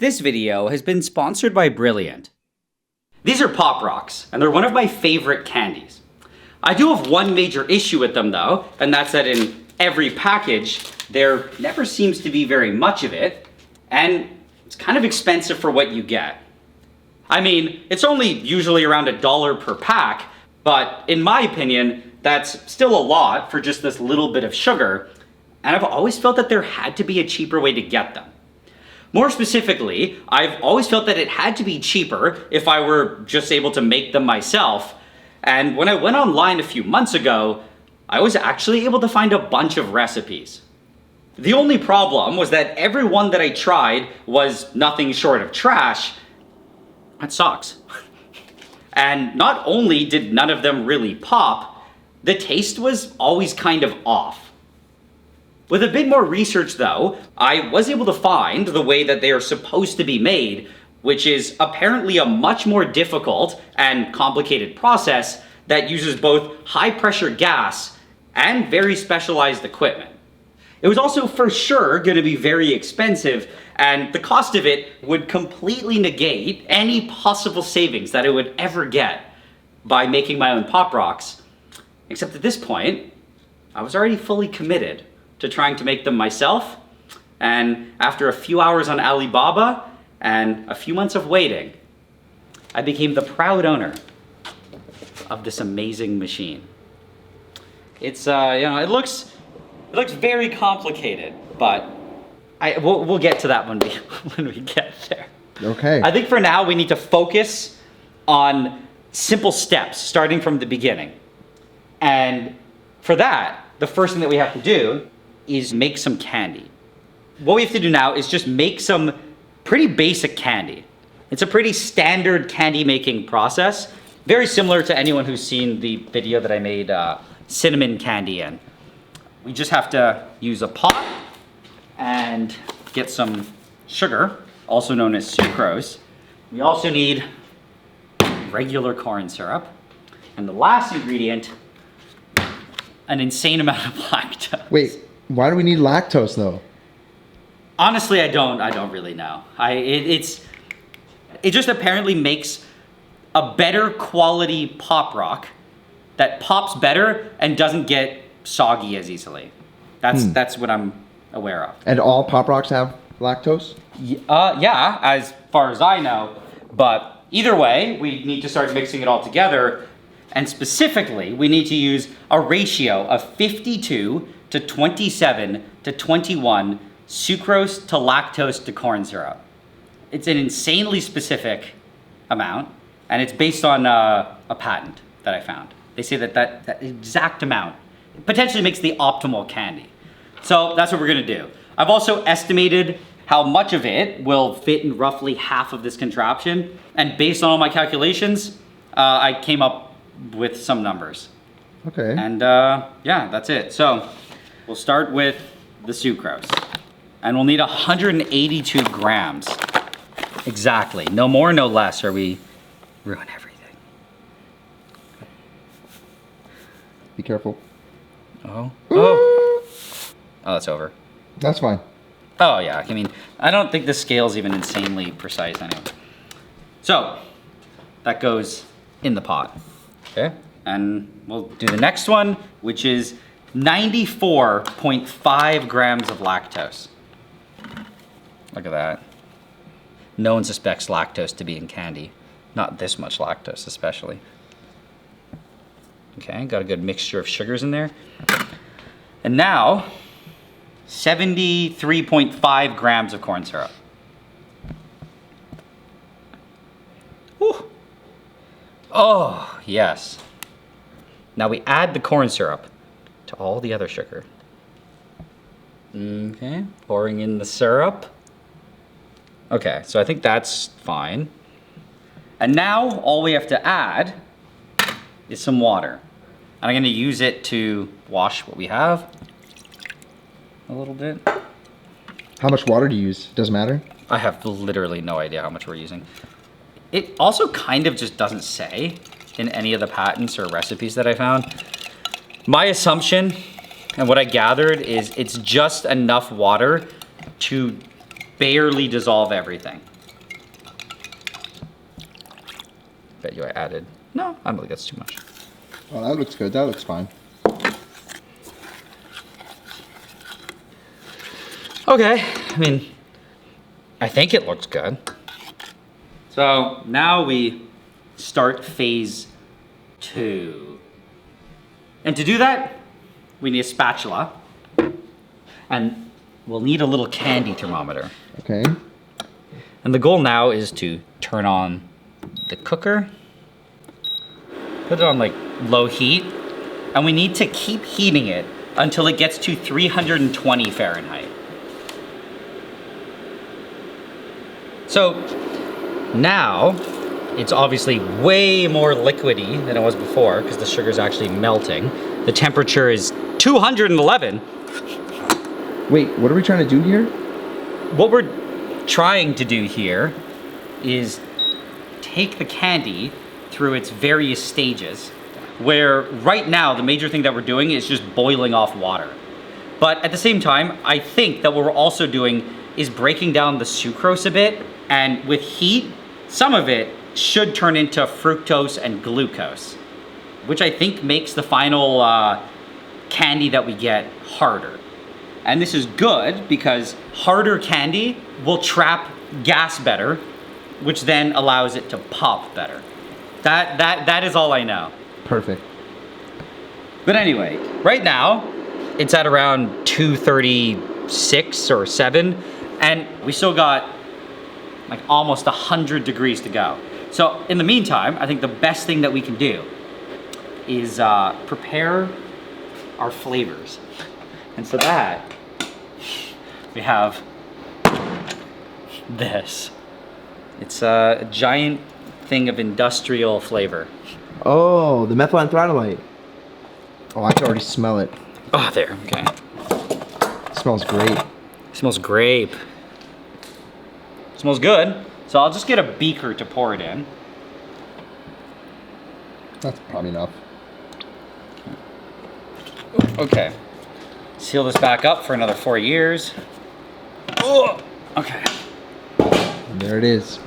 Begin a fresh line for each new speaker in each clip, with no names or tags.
This video has been sponsored by Brilliant. These are Pop Rocks, and they're one of my favorite candies. I do have one major issue with them though, and that's that in every package, there never seems to be very much of it, and it's kind of expensive for what you get. I mean, it's only usually around $1 per pack, but in my opinion, that's still a lot for just this little bit of sugar, and I've always felt that there had to be a cheaper way to get them. More specifically, I've always felt that it had to be cheaper if I were just able to make them myself. And when I went online a few months ago, I was actually able to find a bunch of recipes. The only problem was that every one that I tried was nothing short of trash. That sucks. And not only did none of them really pop, the taste was always kind of off. With a bit more research though, I was able to find the way that they are supposed to be made, which is apparently a much more difficult and complicated process that uses both high pressure gas and very specialized equipment. It was also for sure going to be very expensive, and the cost of it would completely negate any possible savings that I would ever get by making my own Pop Rocks. Except at this point, I was already fully committed to trying to make them myself, and after a few hours on Alibaba and a few months of waiting, I became the proud owner of this amazing machine. It's it looks very complicated, but we'll get to that when we get there.
Okay.
I think for now we need to focus on simple steps starting from the beginning, and for that, the first thing that we have to do is make some candy. What we have to do now is just make some pretty basic candy. It's a pretty standard candy making process, very similar to anyone who's seen the video that I made cinnamon candy in. We just have to use a pot and get some sugar, also known as sucrose. We also need regular corn syrup. And the last ingredient, an insane amount of lactose.
Wait, why do we need lactose though?
Honestly, I don't really know. It just apparently makes a better quality Pop Rock that pops better and doesn't get soggy as easily. That's what I'm aware of.
And all Pop Rocks have lactose?
Yeah, as far as I know. But either way, we need to start mixing it all together. And specifically, we need to use a ratio of 52 to 27 to 21 sucrose to lactose to corn syrup. It's an insanely specific amount, and it's based on a patent that I found. They say that exact amount potentially makes the optimal candy. So that's what we're gonna do. I've also estimated how much of it will fit in roughly half of this contraption, and based on all my calculations, I came up with some numbers.
Okay.
And yeah, that's it. So we'll start with the sucrose. And we'll need 182 grams. Exactly. No more, no less, or we ruin everything.
Be careful.
Oh. Oh, that's over.
That's fine.
Oh yeah, I mean, I don't think the scale's even insanely precise anyway. So, that goes in the pot. Okay, and we'll do the next one, which is 94.5 grams of lactose. Look at that. No one suspects lactose to be in candy. Not this much lactose, especially. Okay, got a good mixture of sugars in there. And now, 73.5 grams of corn syrup. Whew. Oh, yes. Now we add the corn syrup to all the other sugar. Okay, pouring in the syrup. Okay, so I think that's fine. And now all we have to add is some water. And I'm gonna use it to wash what we have a little bit.
How much water do you use? Doesn't matter?
I have literally no idea how much we're using. It also kind of just doesn't say in any of the patents or recipes that I found. My assumption and what I gathered is it's just enough water to barely dissolve everything. Bet you I added. No, I don't think that's too much.
Oh, that looks good. That looks fine.
Okay, I mean, I think it looks good. So now we start phase 2. And to do that, we need a spatula. And we'll need a little candy thermometer.
Okay.
And the goal now is to turn on the cooker, put it on like low heat, and we need to keep heating it until it gets to 320 Fahrenheit. So now it's obviously way more liquidy than it was before because the sugar is actually melting. The temperature is 211.
Wait, what are we trying to do here?
What we're trying to do here is take the candy through its various stages, where right now the major thing that we're doing is just boiling off water. But at the same time, I think that what we're also doing is breaking down the sucrose a bit, and with heat, some of it should turn into fructose and glucose, which I think makes the final candy that we get harder. And this is good because harder candy will trap gas better, which then allows it to pop better. That is all I know.
Perfect.
But anyway, right now, it's at around 236 or 7, and we still got like almost 100 degrees to go. So in the meantime, I think the best thing that we can do is prepare our flavors. And for that, we have this. It's a giant thing of industrial flavor.
Oh, the methyl anthranilite. Oh, I can already smell it.
Oh, there, okay.
It smells great.
It smells grape. It smells good. So I'll just get a beaker to pour it in.
That's probably enough.
Okay. Seal this back up for another 4 years. Oh, okay.
And there it is.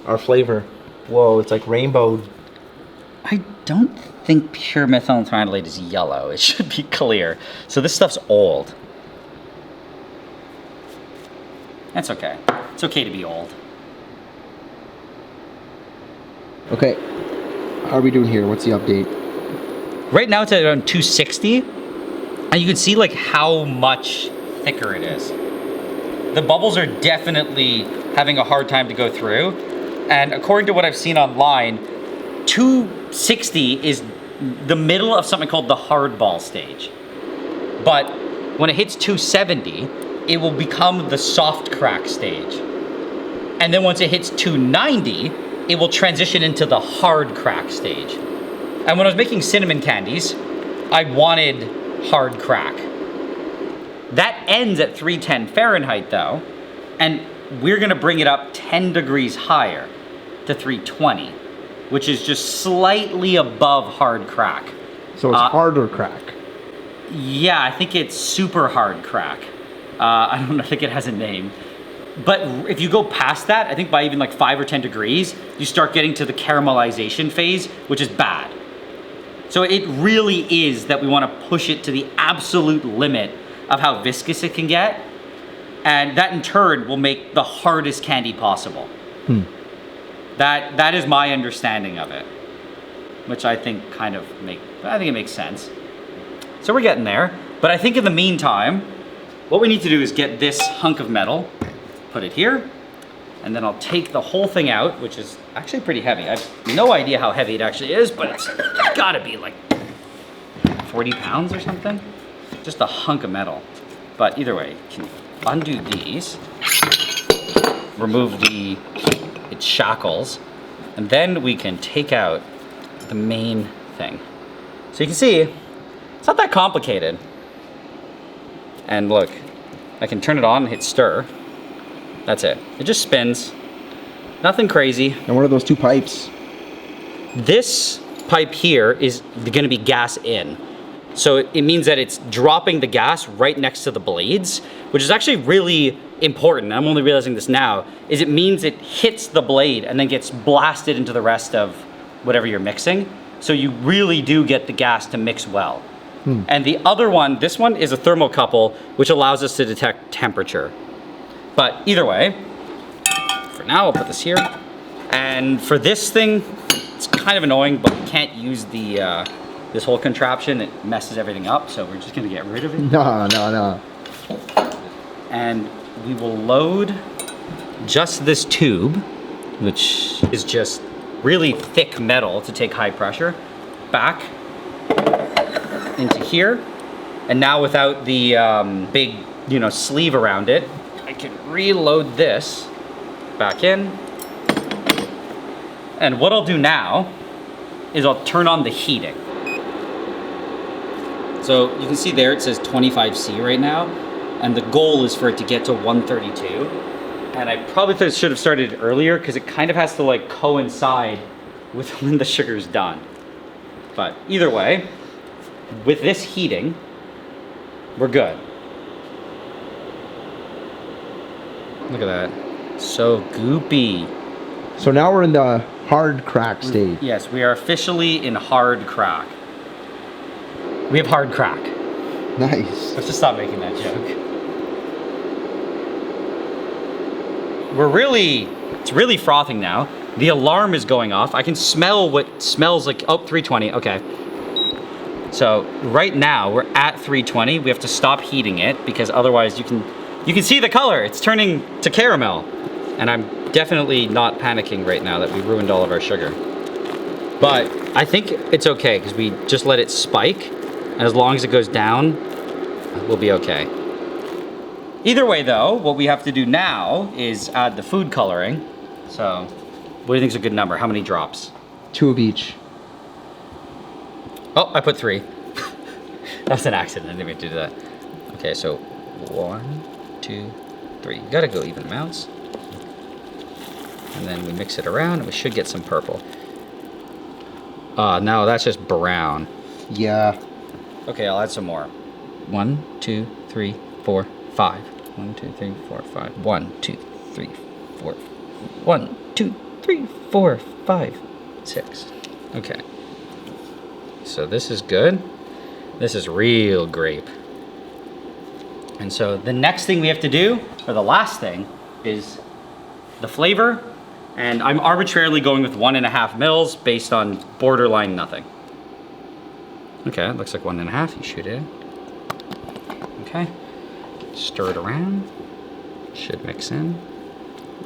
Our flavor. Whoa, it's like rainbow.
I don't think pure methyl anthranilate is yellow. It should be clear. So this stuff's old. That's okay. It's okay to be old.
Okay. How are we doing here? What's the update?
Right now it's at around 260. And you can see like how much thicker it is. The bubbles are definitely having a hard time to go through. And according to what I've seen online, 260 is the middle of something called the hardball stage. But when it hits 270, it will become the soft crack stage. And then once it hits 290, it will transition into the hard crack stage. And when I was making cinnamon candies, I wanted hard crack. That ends at 310 Fahrenheit though, and we're gonna bring it up 10 degrees higher to 320, which is just slightly above hard crack.
So it's harder crack.
Yeah, I think it's super hard crack. I don't think it has a name. But if you go past that, I think by even like 5 or 10 degrees, you start getting to the caramelization phase, which is bad. So it really is that we want to push it to the absolute limit of how viscous it can get. And that in turn will make the hardest candy possible. That is my understanding of it, which I think it makes sense. So we're getting there. But I think in the meantime, what we need to do is get this hunk of metal, put it here, and then I'll take the whole thing out, which is actually pretty heavy. I have no idea how heavy it actually is, but it's gotta be like 40 pounds or something. Just a hunk of metal. But either way, you can undo these, remove its shackles, and then we can take out the main thing. So you can see, it's not that complicated. And look, I can turn it on and hit stir. That's it. It just spins. Nothing crazy.
And what are those two pipes?
This pipe here is gonna be gas in. So it means that it's dropping the gas right next to the blades, which is actually really important. I'm only realizing this now, is it means it hits the blade and then gets blasted into the rest of whatever you're mixing. So you really do get the gas to mix well. And the other one, this one is a thermocouple, which allows us to detect temperature. But either way, for now, I'll put this here. And for this thing, it's kind of annoying, but we can't use the this whole contraption. It messes everything up, so we're just gonna get rid of it.
No.
And we will load just this tube, which is just really thick metal to take high pressure, back into here. And now without the big, sleeve around it, I can reload this back in. And what I'll do now is I'll turn on the heating. So you can see there it says 25C right now, and the goal is for it to get to 132. And I probably should have started earlier because it kind of has to like coincide with when the sugar's done. But either way, with this heating, we're good. Look at that, so goopy.
So now we're in the hard crack stage.
Yes, we are officially in hard crack. We have hard crack.
Nice.
Let's just stop making that joke. It's really frothing now. The alarm is going off. I can smell what smells like, 320, okay. So right now we're at 320. We have to stop heating it because otherwise you can see the color. It's turning to caramel. And I'm definitely not panicking right now that we ruined all of our sugar. But I think it's okay because we just let it spike. And as long as it goes down, we'll be okay. Either way though, what we have to do now is add the food coloring. So, what do you think is a good number? How many drops?
2 of each.
Oh, I put 3. That's an accident, I didn't mean to do that. Okay, so 1, 2, 3. You gotta go even amounts. And then we mix it around and we should get some purple. No, that's just brown.
Yeah.
Okay, I'll add some more. 1, 2, 3, 4, 5. 1, 2, 3, 4, 5. 1, 2, 3, 4. 1, 2, 3, 4, 5, 6. Okay. So this is good. This is real grape. And so the next thing we have to do, or the last thing, is the flavor. And I'm arbitrarily going with 1.5 mils based on borderline nothing. Okay, it looks like 1.5, you shoot it in. Okay, stir it around. Should mix in.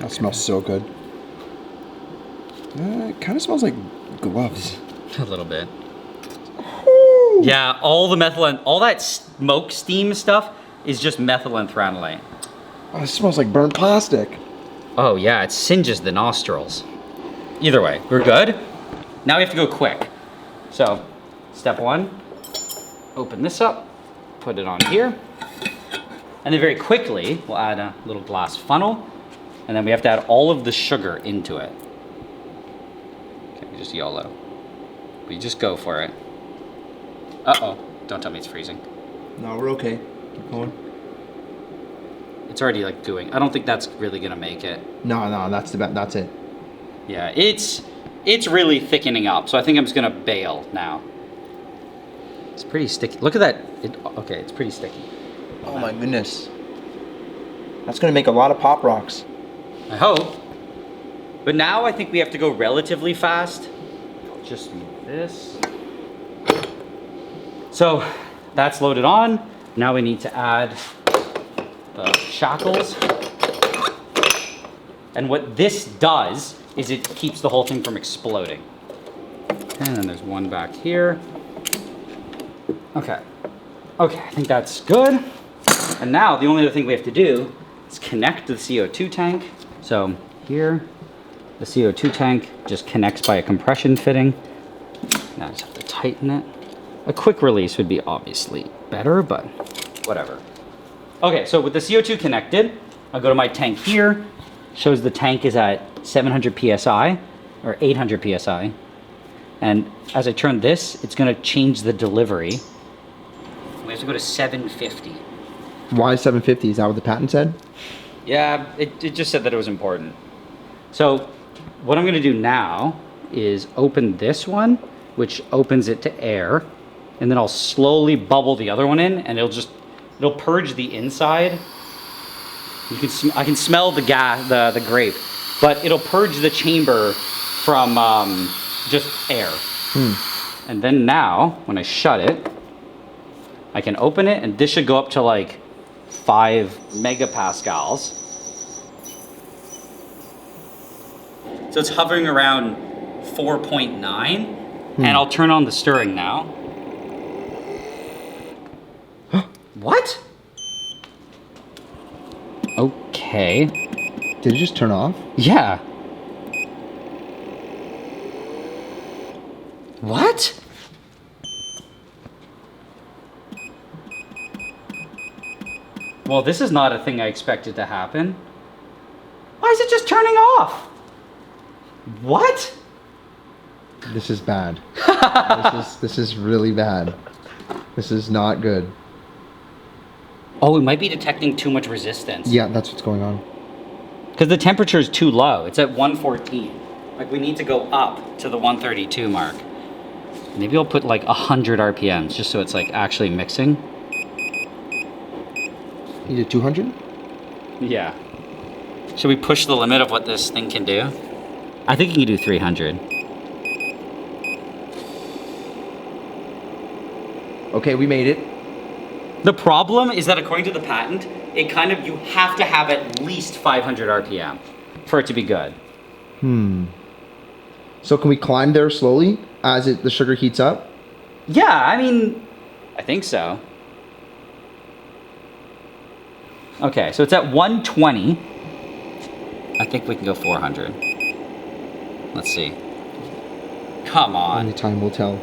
That smells so good. It kind of smells like gloves.
A little bit. Ooh. Yeah, all the methylene, all that smoke steam stuff is just methylene.
Oh, it smells like burnt plastic.
Oh yeah, it singes the nostrils. Either way, we're good. Now we have to go quick. So, step 1, open this up, put it on here. And then very quickly, we'll add a little glass funnel. And then we have to add all of the sugar into it. Okay, just YOLO. We just go for it. Uh-oh, don't tell me it's freezing.
No, we're okay. Keep going.
It's already like gooing. I don't think that's really gonna make it.
No, that's it.
Yeah, it's really thickening up. So I think I'm just gonna bail now. It's pretty sticky. Look at that. Okay, it's pretty sticky.
Oh my goodness. That's gonna make a lot of pop rocks.
I hope. But now I think we have to go relatively fast. I'll just move this. So that's loaded on. Now we need to add the shackles. And what this does is it keeps the whole thing from exploding. And then there's one back here. Okay. Okay, I think that's good. And now the only other thing we have to do is connect to the CO2 tank. So here, the CO2 tank just connects by a compression fitting. Now I just have to tighten it. A quick release would be obviously better, but whatever. Okay, so with the CO2 connected, I'll go to my tank here. Shows the tank is at 700 PSI, or 800 PSI. And as I turn this, it's gonna change the delivery have to go to 750.
Why 750? Is that what the patent said?
Yeah, it just said that it was important. So what I'm gonna do now is open this one, which opens it to air, and then I'll slowly bubble the other one in, and it'll purge the inside. I can smell the gas, the grape, but it'll purge the chamber from just air. And then now, when I shut it, I can open it, and this should go up to like 5 megapascals. So it's hovering around 4.9, and I'll turn on the stirring now. What? Okay.
Did it just turn off?
Yeah. What? Well, this is not a thing I expected to happen. Why is it just turning off? What?
This is bad. this is really bad. This is not good.
Oh, it might be detecting too much resistance.
Yeah, that's what's going on.
Because the temperature is too low. It's at 114. Like, we need to go up to the 132 mark. Maybe I'll put like 100 RPMs just so it's like actually mixing.
You did 200?
Yeah. Should we push the limit of what this thing can do? I think you can do 300.
Okay, we made it.
The problem is that according to the patent, you have to have at least 500 RPM for it to be good.
So can we climb there slowly as the sugar heats up?
Yeah, I mean, I think so. Okay, so it's at 120. I think we can go 400. Let's see. Come on.
Only time will tell.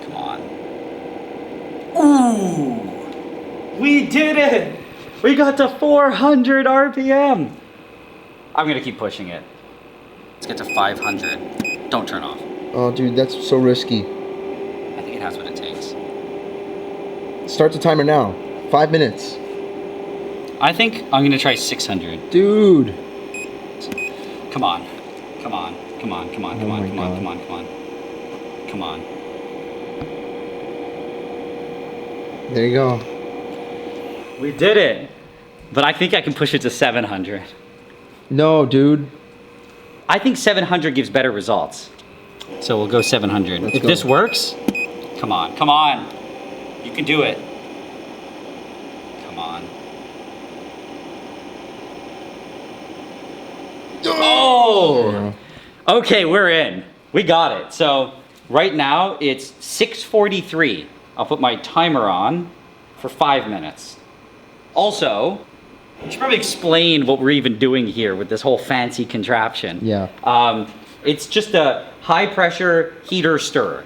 Come on. Ooh! We did it! We got to 400 RPM! I'm gonna keep pushing it. Let's get to 500. Don't turn off.
Oh, dude, that's so risky.
I think it has what it takes.
Start the timer now. 5 minutes.
I think I'm gonna try 600.
Dude.
Come on. Come on. Come on. Come on. Come on. Come on. Come on. Come on. Come on.
There you go.
We did it. But I think I can push it to 700.
No, dude.
I think 700 gives better results. So we'll go 700. If this works, come on. Come on. You can do it. Come on. Oh! Okay, we're in. We got it. So right now it's 6:43. I'll put my timer on for 5 minutes. Also, I should probably explain what we're even doing here with this whole fancy contraption.
Yeah.
It's just a high pressure heater stirrer.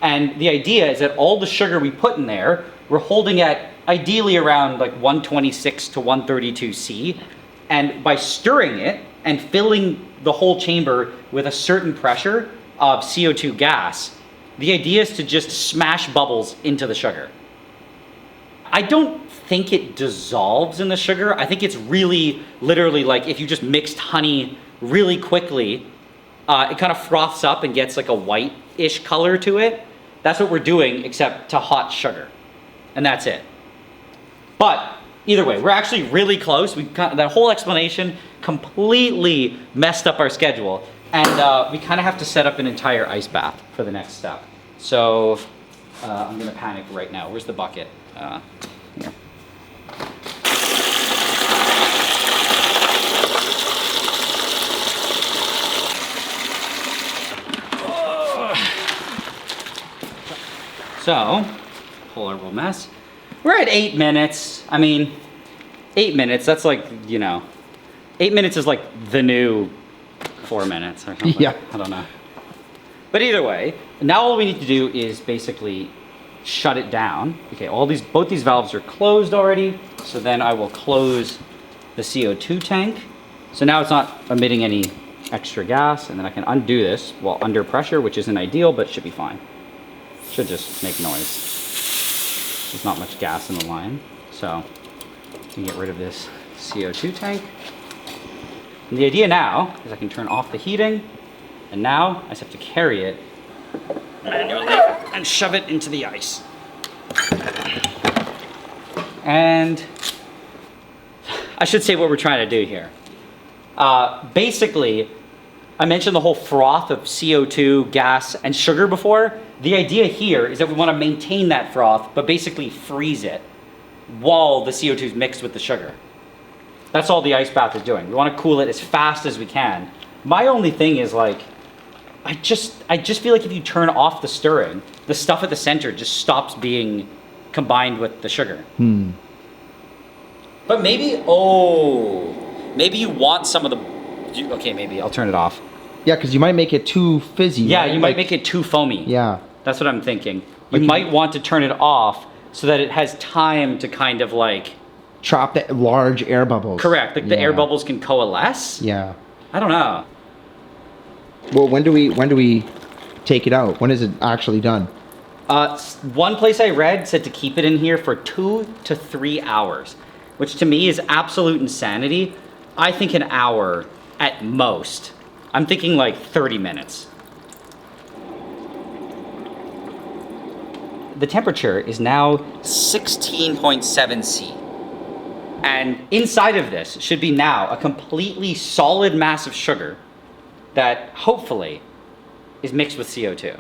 And the idea is that all the sugar we put in there, we're holding at ideally around like 126 to 132 C. And by stirring it and filling the whole chamber with a certain pressure of CO2 gas, the idea is to just smash bubbles into the sugar. I don't think it dissolves in the sugar. I think it's really literally like if you just mixed honey really quickly, it kind of froths up and gets like a white-ish color to it. That's what we're doing, except to hot sugar. And that's it. But either way, we're actually really close. That whole explanation completely messed up our schedule. And we kind of have to set up an entire ice bath for the next step. So I'm gonna panic right now. Where's the bucket? Here. So, horrible mess. We're at 8 minutes. I mean, 8 minutes, that's like, 8 minutes is like the new 4 minutes or something.
Yeah.
I don't know. But either way, now all we need to do is basically shut it down. Okay, both these valves are closed already. So then I will close the CO2 tank. So now it's not emitting any extra gas, and then I can undo this while under pressure, which isn't ideal, but it should be fine. Should just make noise. There's not much gas in the line, so you can get rid of this CO2 tank. And the idea now is I can turn off the heating, and now I just have to carry it manually and shove it into the ice. And I should say what we're trying to do here. Basically, I mentioned the whole froth of CO2, gas, and sugar before. The idea here is that we want to maintain that froth, but basically freeze it while the CO2 is mixed with the sugar. That's all the ice bath is doing. We want to cool it as fast as we can. My only thing is like, I just feel like if you turn off the stirring, the stuff at the center just stops being combined with the sugar. But maybe, maybe you want some of the, okay, maybe I'll turn it off.
Yeah, because you might make it too fizzy.
Yeah,
right?
you might make it too foamy.
Yeah.
That's what I'm thinking. You might want to turn it off so that it has time to kind of like...
Trap the large air bubbles.
Correct, like the air bubbles can coalesce.
Yeah.
I don't know.
Well, when do we take it out? When is it actually done?
One place I read said to keep it in here for 2 to 3 hours, which to me is absolute insanity. I think an hour at most. I'm thinking like 30 minutes. The temperature is now 16.7 C. And inside of this should be now a completely solid mass of sugar that hopefully is mixed with CO2.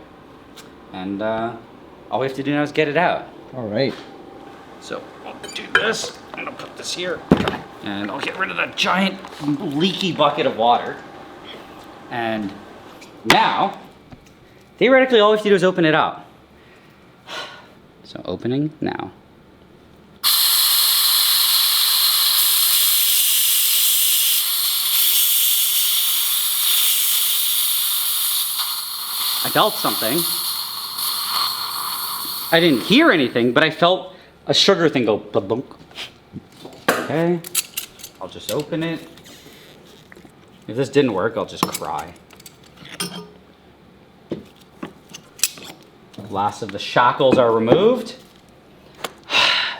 And all we have to do now is get it out.
All right.
So I'll do this, and I'll put this here, and I'll get rid of that giant leaky bucket of water. And now, theoretically, all we have to do is open it up. So opening now. I felt something. I didn't hear anything, but I felt a sugar thing go blunk. Okay, I'll just open it. If this didn't work, I'll just cry. Last of the shackles are removed.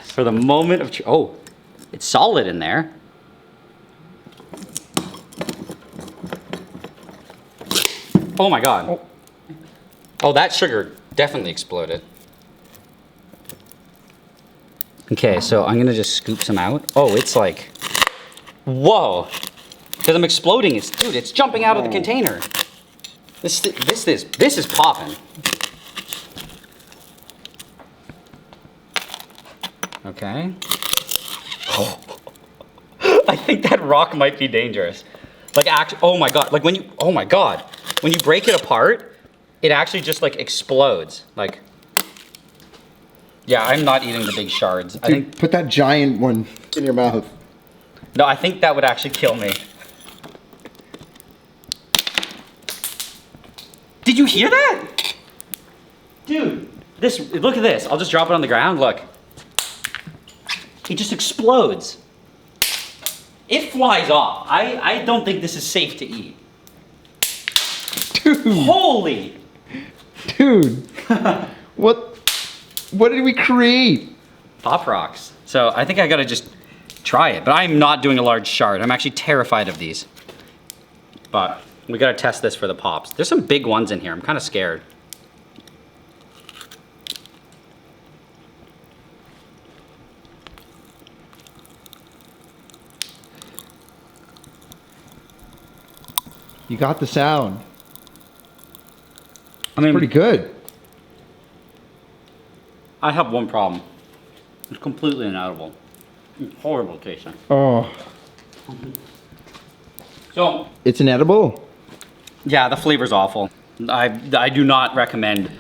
For the moment of oh, it's solid in there. Oh my God. Oh, that sugar definitely exploded. Okay, so I'm gonna just scoop some out. Oh, it's like, whoa. Because I'm exploding, dude, it's jumping out of the container. This is popping. Okay. Oh. I think that rock might be dangerous. Like, oh my God, like when you, oh my God. When you break it apart, it actually just like explodes. Like, yeah, I'm not eating the big shards.
Dude,
I think,
put that giant one in your mouth.
no, I think that would actually kill me. Did you hear that? Dude, look at this. I'll just drop it on the ground, look. It just explodes. It flies off. I don't think this is safe to eat.
Dude.
Holy.
Dude. What did we create?
Pop rocks. So I think I gotta just try it, but I'm not doing a large shard. I'm actually terrified of these. But we gotta test this for the pops. There's some big ones in here. I'm kind of scared.
You got the sound.
I mean,
Pretty good.
I have one problem. It's completely inedible. It's horrible tasting.
Oh.
So,
It's inedible?
yeah, the flavor's awful. I do not recommend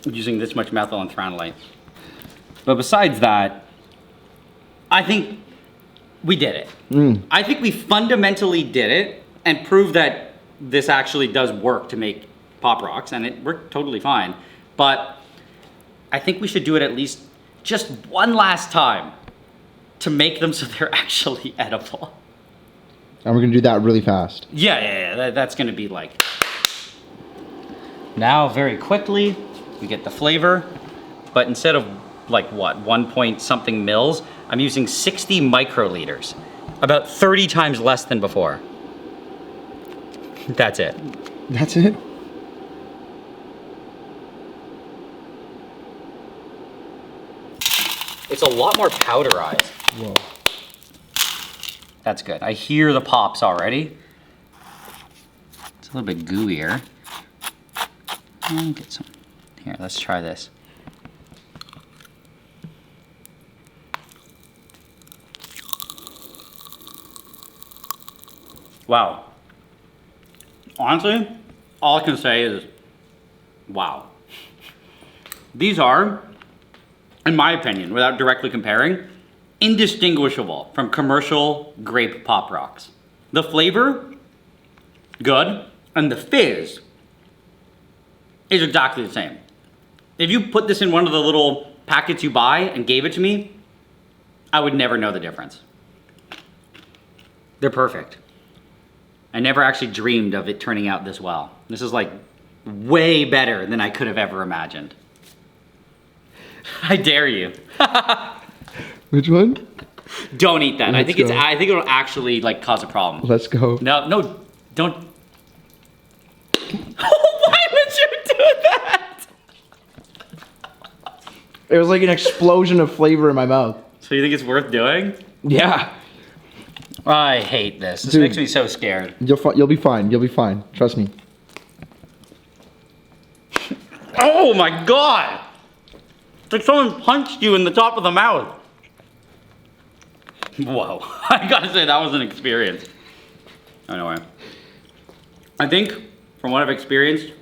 using this much methylantranolate. But besides that, I think we did it. I think we fundamentally did it and proved that this actually does work to make Pop Rocks, and it worked totally fine. But I think we should do it at least just one last time to make them so they're actually edible.
And we're gonna do that really fast.
Yeah, that's gonna be like... Now, very quickly, we get the flavor, but instead of like what, 1 point something mils, I'm using 60 microliters, about 30 times less than before. That's it.
That's it?
It's a lot more powderized.
Whoa.
That's good. I hear the pops already. It's a little bit gooier. Get some. Here, let's try this. Wow. Honestly, all I can say is, wow. These are, in my opinion, without directly comparing, indistinguishable from commercial grape Pop Rocks. The flavor, good, and the fizz is exactly the same. If you put this in one of the little packets you buy and gave it to me, I would never know the difference. They're perfect. I never actually dreamed of it turning out this well. This is like way better than I could have ever imagined. I dare you.
Which one?
Don't eat that.
Let's
I think
go.
I think it'll actually like cause a problem.
Let's go.
No, don't. Why would you do that?
It was like an explosion of flavor in my mouth.
So you think it's worth doing?
Yeah.
I hate this. This
Dude.
makes me so scared.
You'll be fine. You'll be fine. Trust me.
Oh my god! It's like someone punched you in the top of the mouth. Whoa. I gotta say, that was an experience. Anyway. I think, from what I've experienced,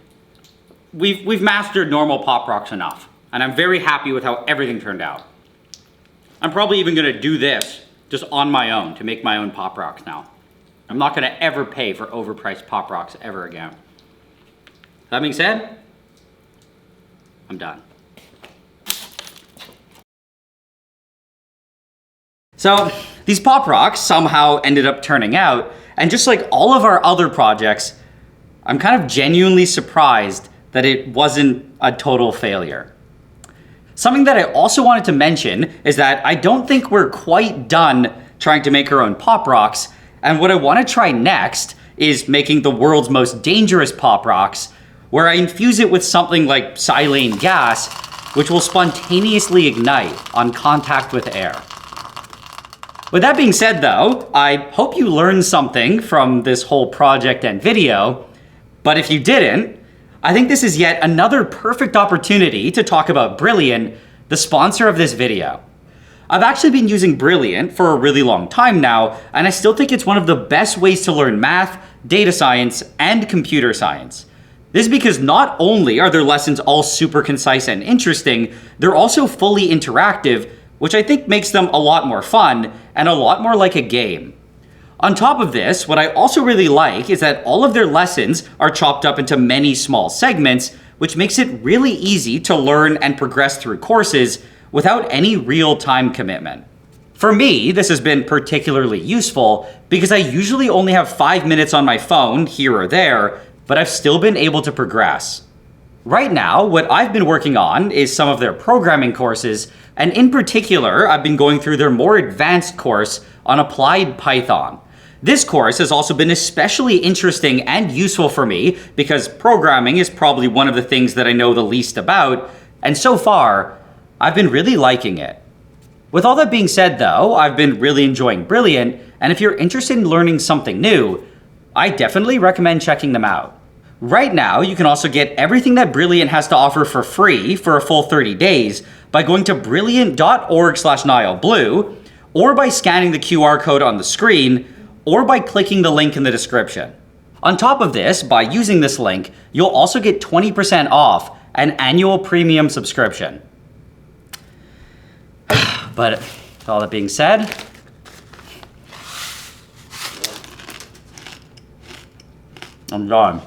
we've mastered normal Pop Rocks enough. And I'm very happy with how everything turned out. I'm probably even gonna do this just on my own to make my own Pop Rocks now. I'm not gonna ever pay for overpriced Pop Rocks ever again. That being said, I'm done. So these Pop Rocks somehow ended up turning out, and just like all of our other projects, I'm kind of genuinely surprised that it wasn't a total failure. Something that I also wanted to mention is that I don't think we're quite done trying to make our own Pop Rocks, and what I want to try next is making the world's most dangerous Pop Rocks, where I infuse it with something like silane gas, which will spontaneously ignite on contact with air. With that being said though, I hope you learned something from this whole project and video, but if you didn't, I think this is yet another perfect opportunity to talk about Brilliant, the sponsor of this video. I've actually been using Brilliant for a really long time now, and I still think it's one of the best ways to learn math, data science, and computer science. This is because not only are their lessons all super concise and interesting, they're also fully interactive, which I think makes them a lot more fun and a lot more like a game. On top of this, what I also really like is that all of their lessons are chopped up into many small segments, which makes it really easy to learn and progress through courses without any real time commitment. For me, this has been particularly useful because I usually only have 5 minutes on my phone here or there, but I've still been able to progress. Right now, what I've been working on is some of their programming courses, and in particular, I've been going through their more advanced course on applied Python. This course has also been especially interesting and useful for me because programming is probably one of the things that I know the least about, and so far, I've been really liking it. With all that being said though, I've been really enjoying Brilliant, and if you're interested in learning something new, I definitely recommend checking them out. Right now, you can also get everything that Brilliant has to offer for free for a full 30 days by going to brilliant.org/NileBlue, or by scanning the QR code on the screen, or by clicking the link in the description. On top of this, by using this link, you'll also get 20% off an annual premium subscription. But with all that being said, I'm done.